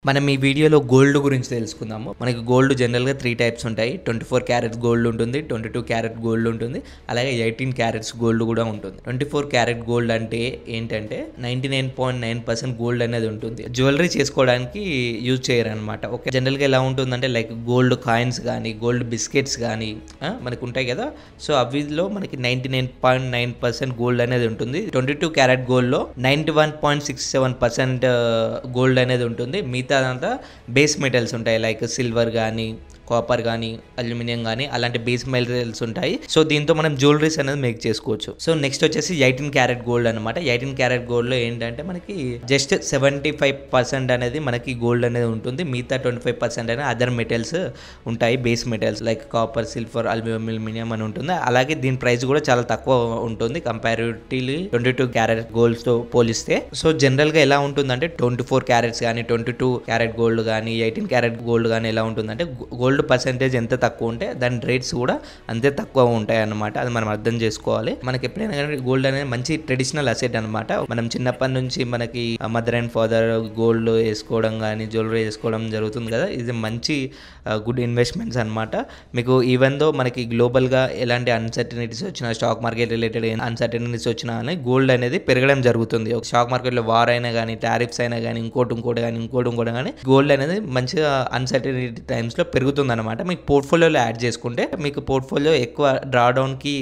మనం ఈ వీడియోలో గోల్డ్ గురించి తెలుసుకుందాము. మనకి గోల్డ్ జనరల్‌గా 3 టైప్స్ ఉంటాయి. 24 క్యారెట్స్ గోల్డ్ ఉంటుంది. 22 క్యారెట్ గోల్డ్ ఉంటుంది. అలాగే 18 క్యారెట్స్ గోల్డ్ కూడా ఉంటుంది. 24 క్యారెట్ గోల్డ్ అంటే ఏంటంటే 99.9% గోల్డ్ అనేది ఉంటుంది. జ్యువెలరీ చేసుకోవడానికి యూజ్ చేయరనమాట. ఓకే. జనరల్‌గా ఎలా ఉంటుందంటే లైక్ గోల్డ్ కాయిన్స్ గానీ, గోల్డ్ బిస్కెట్స్ గానీ మనకు ఉంటాయి కదా! సో అవిలో మనకి 99.9% గోల్డ్ అనేది ఉంటుంది. 22 క్యారెట్ గోల్డ్‌లో 91.67% గోల్డ్ అనేది ఉంటుంది. మిగతాదంతా బేస్ మెటల్స్ ఉంటాయి. లైక్ సిల్వర్ గానీ, కాపర్ గానీ, అల్యూమినియం గానీ అలాంటి బేస్ మెటీరియల్స్ ఉంటాయి. సో దీంతో మనం జ్యువెలరీస్ అనేది మేక్ చేసుకోవచ్చు. సో నెక్స్ట్ వచ్చేసి 18 క్యారెట్ గోల్డ్ అనమాట. 18 క్యారెట్ గోల్డ్‌లో ఏంటంటే మనకి జస్ట్ 75% అనేది మనకి గోల్డ్ అనేది ఉంటుంది. మిగతా 25% అనేది అదర్ మెటల్స్ ఉంటాయి. Base metals like copper, silver, aluminium అని ఉంటుంది. అలాగే దీని ప్రైస్ కూడా చాలా తక్కువ ఉంటుంది కంపారిటివ్లీ 22 క్యారెట్ గోల్డ్స్‌తో పోలిస్తే. సో జనరల్‌గా ఎలా ఉంటుందంటే 24 క్యారెట్స్ కానీ, 22 క్యారెట్ గోల్డ్ కానీ, 18 క్యారెట్ గోల్డ్ కానీ ఎలా ఉంటుందంటే గోల్డ్ పర్సెంటేజ్ ఎంత తక్కువ ఉంటే దాని రేట్స్ కూడా అంతే తక్కువ ఉంటాయి అన్నమాట. అది మనం అర్థం చేసుకోవాలి. మనకి ఎప్పుడైనా కానీ గోల్డ్ అనేది మంచి ట్రెడిషనల్ అసెట్ అనమాట. మనం చిన్నప్పటి నుంచి మనకి మదర్ అండ్ ఫాదర్ గోల్డ్ వేసుకోవడం కానీ, జ్యువెలరీ వేసుకోవడం జరుగుతుంది కదా. ఇది మంచి గుడ్ ఇన్వెస్ట్మెంట్స్ అనమాట. మీకు ఈవెన్ దో మనకి గ్లోబల్గా ఎలాంటి అన్సర్టనిటీస్ వచ్చినా, స్టాక్ మార్కెట్ రిలేటెడ్ అన్సర్టనిటీస్ వచ్చినా కానీ గోల్డ్ అనేది పెరగడం జరుగుతుంది. స్టాక్ మార్కెట్లో వార్ అయినా కానీ, టారిఫ్స్ అయినా కానీ, ఇంకోటి కానీ గోల్డ్ అనేది మంచిగా అన్సర్టనిటీ టైమ్స్లో పెరుగుతుంది అనమాట. మీకు పోర్ట్ఫోలియోలో యాడ్ చేసుకుంటే మీకు పోర్ట్ఫోలియో ఎక్కువ డ్రాడౌన్కి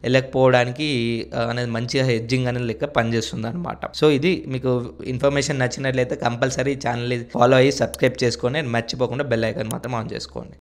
వెళ్ళకపోవడానికి అనేది మంచిగా హెడ్జింగ్ అనేది లెక్క పనిచేస్తుంది అనమాట. సో ఇది మీకు ఇన్ఫర్మేషన్ నచ్చినట్లయితే కంపల్సరీ ఛానల్ ఫాలో అయ్యి సబ్స్క్రైబ్ చేసుకొని మర్చిపోకుండా బెల్ ఐకాన్ మాత్రం ఆన్ చేసుకోండి.